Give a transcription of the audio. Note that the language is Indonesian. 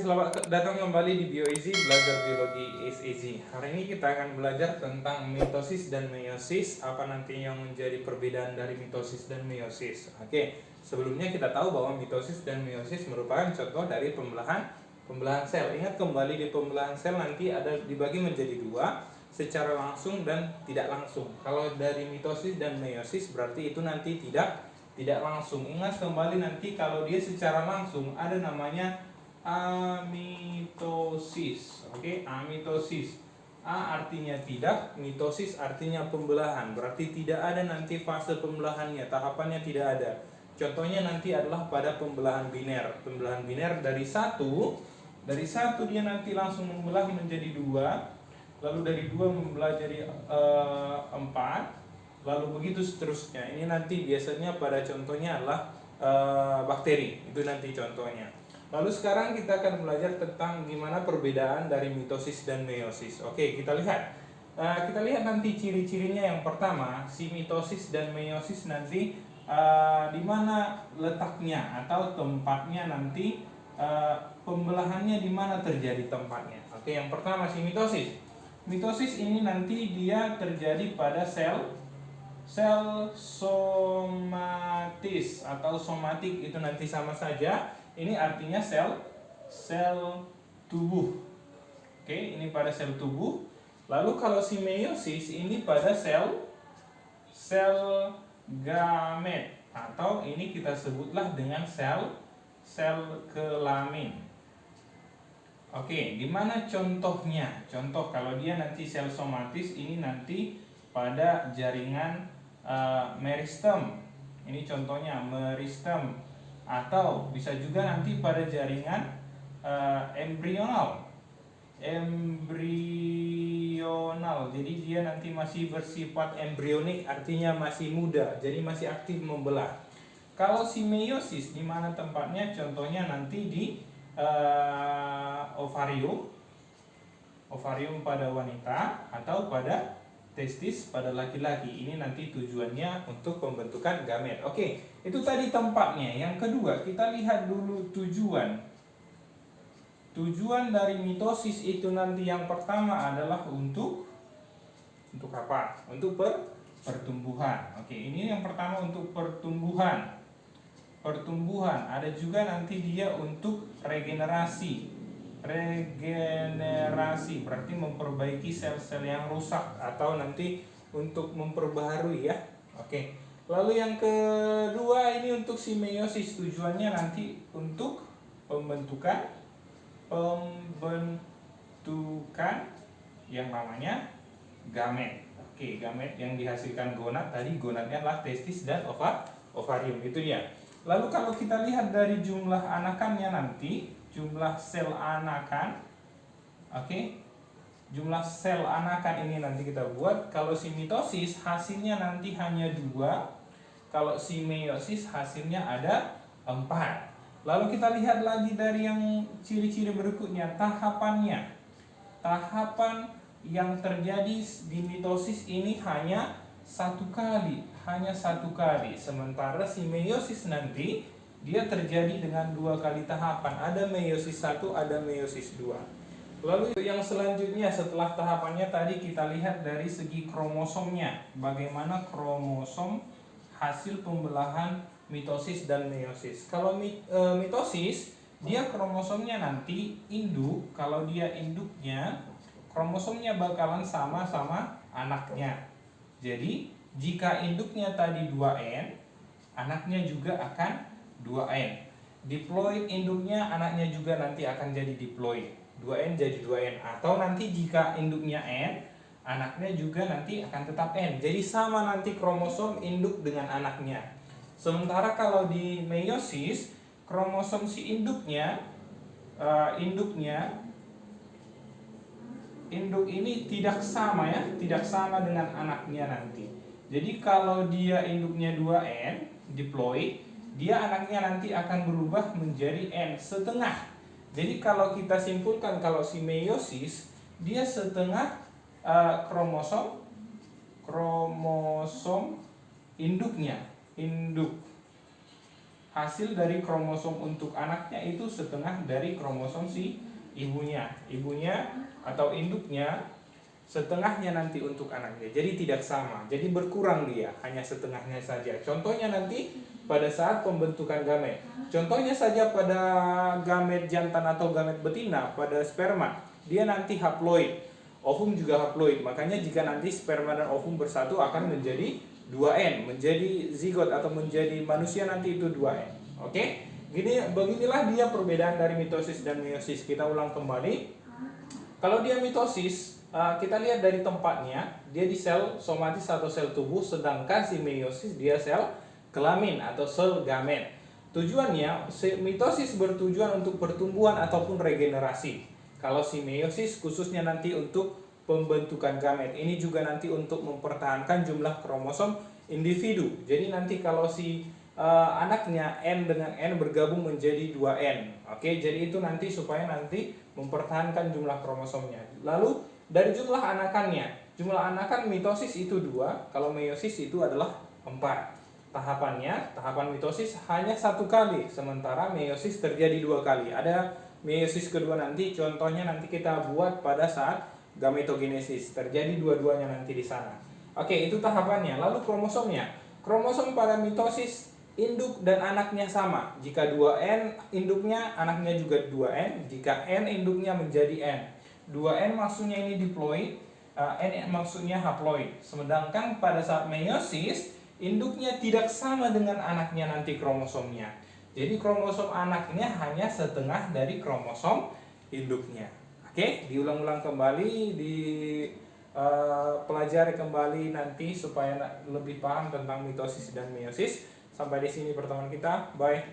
selamat datang kembali di BioEasy, belajar biologi is easy. Hari ini kita akan belajar tentang mitosis dan meiosis, apa nanti yang menjadi perbedaan dari mitosis dan meiosis. Oke, sebelumnya kita tahu bahwa mitosis dan meiosis merupakan contoh dari pembelahan sel. Ingat kembali di pembelahan sel nanti ada dibagi menjadi dua, secara langsung dan tidak langsung. Kalau dari mitosis dan meiosis berarti itu nanti tidak langsung. Ingat kembali nanti kalau dia secara langsung ada namanya amitosis. Oke, amitosis. A artinya tidak, mitosis artinya pembelahan. Berarti tidak ada nanti fase pembelahannya, tahapannya tidak ada. Contohnya nanti adalah pada pembelahan biner. Pembelahan biner dari satu dia nanti langsung membelah menjadi dua, lalu dari dua membelah jadi empat, lalu begitu seterusnya. Ini nanti biasanya pada contohnya adalah bakteri. Itu nanti contohnya. Lalu sekarang kita akan belajar tentang gimana perbedaan dari mitosis dan meiosis. Oke, kita lihat. Kita lihat nanti ciri-cirinya. Yang pertama, si mitosis dan meiosis nanti di mana letaknya atau tempatnya nanti, pembelahannya di mana terjadi tempatnya. Oke, yang pertama si mitosis. Mitosis ini nanti dia terjadi pada sel somatis atau somatik, itu nanti sama saja. Ini artinya sel tubuh. Oke, ini pada sel tubuh. Lalu kalau si meiosis ini pada sel gamet, atau ini kita sebutlah dengan sel kelamin. Oke, gimana contohnya? Contoh kalau dia nanti sel somatis ini nanti pada jaringan meristem. Ini contohnya meristem. Atau bisa juga nanti pada jaringan embrional. Jadi dia nanti masih bersifat embrionik, artinya masih muda, jadi masih aktif membelah. Kalau si meiosis di mana tempatnya? Contohnya nanti di ovarium pada wanita atau pada testis pada laki-laki. Ini nanti tujuannya untuk pembentukan gamet. Oke, itu tadi tempatnya. Yang kedua, kita lihat dulu tujuan. Tujuan dari mitosis itu nanti yang pertama adalah untuk apa? Untuk pertumbuhan. Oke, ini yang pertama untuk pertumbuhan. Ada juga nanti dia untuk regenerasi berarti memperbaiki sel-sel yang rusak, atau nanti untuk memperbaharui ya. Oke. Lalu yang kedua ini untuk si meiosis, tujuannya nanti untuk pembentukan yang namanya gamet. Oke, gamet yang dihasilkan gonad, tadi gonadnya adalah testis dan ovarium, itu ya. Lalu kalau kita lihat dari jumlah anakannya nanti, jumlah sel anakan. Oke. Jumlah sel anakan ini nanti kita buat. Kalau si mitosis hasilnya nanti hanya 2. Kalau si meiosis hasilnya ada 4. Lalu kita lihat lagi dari yang ciri-ciri berikutnya, tahapannya. Tahapan yang terjadi di mitosis ini hanya satu kali. Sementara si meiosis nanti dia terjadi dengan 2 kali tahapan. Ada meiosis 1, ada meiosis 2. Lalu yang selanjutnya setelah tahapannya tadi kita lihat dari segi kromosomnya. Bagaimana kromosom hasil pembelahan mitosis dan meiosis. Kalau mitosis, dia kromosomnya nanti induk. Kalau dia induknya, kromosomnya bakalan sama-sama anaknya. Jadi jika induknya tadi 2N, anaknya juga akan 2N. Diploid induknya, anaknya juga nanti akan jadi diploid. 2N jadi 2N. Atau nanti jika induknya N, anaknya juga nanti akan tetap N. Jadi sama nanti kromosom induk dengan anaknya. Sementara kalau di meiosis, kromosom si induk ini tidak sama ya, tidak sama dengan anaknya nanti. Jadi kalau dia induknya 2N, diploid, dia anaknya nanti akan berubah menjadi N setengah. Jadi kalau kita simpulkan, kalau si meiosis dia setengah kromosom induknya. hasil dari kromosom untuk anaknya itu setengah dari kromosom si ibunya. Ibunya atau induknya setengahnya nanti untuk anaknya. Jadi tidak sama. Jadi berkurang dia, hanya setengahnya saja. Contohnya nanti pada saat pembentukan gamet. Contohnya saja pada gamet jantan atau gamet betina, pada sperma, dia nanti haploid. Ovum juga haploid. Makanya jika nanti sperma dan ovum bersatu akan menjadi 2N, menjadi zigot atau menjadi manusia nanti itu 2N. Oke? Beginilah dia perbedaan dari mitosis dan meiosis. Kita ulang kembali. Kalau dia mitosis, kita lihat dari tempatnya, dia di sel somatis atau sel tubuh, sedangkan si meiosis dia sel kelamin atau sel gamet. Tujuannya, mitosis bertujuan untuk pertumbuhan ataupun regenerasi. Kalau si meiosis khususnya nanti untuk pembentukan gamet. Ini juga nanti untuk mempertahankan jumlah kromosom individu. Jadi nanti kalau si anaknya N dengan N bergabung menjadi 2N. Oke, jadi itu nanti supaya nanti mempertahankan jumlah kromosomnya. Lalu dari jumlah anakannya, jumlah anakan mitosis itu 2, kalau meiosis itu adalah 4. Tahapannya, tahapan mitosis hanya 1 kali, sementara meiosis terjadi 2 kali. Ada meiosis kedua nanti, contohnya nanti kita buat pada saat gametogenesis, terjadi dua-duanya nanti di sana. Oke, itu tahapannya. Lalu kromosomnya. Kromosom pada mitosis induk dan anaknya sama. Jika 2N induknya, anaknya juga 2N. Jika N induknya menjadi N. 2N maksudnya ini diploid, N maksudnya haploid. Sedangkan pada saat meiosis, induknya tidak sama dengan anaknya nanti kromosomnya. Jadi kromosom anaknya hanya setengah dari kromosom induknya. Oke, diulang-ulang kembali, pelajari kembali nanti supaya lebih paham tentang mitosis dan meiosis. Sampai di sini pertemuan kita. Bye.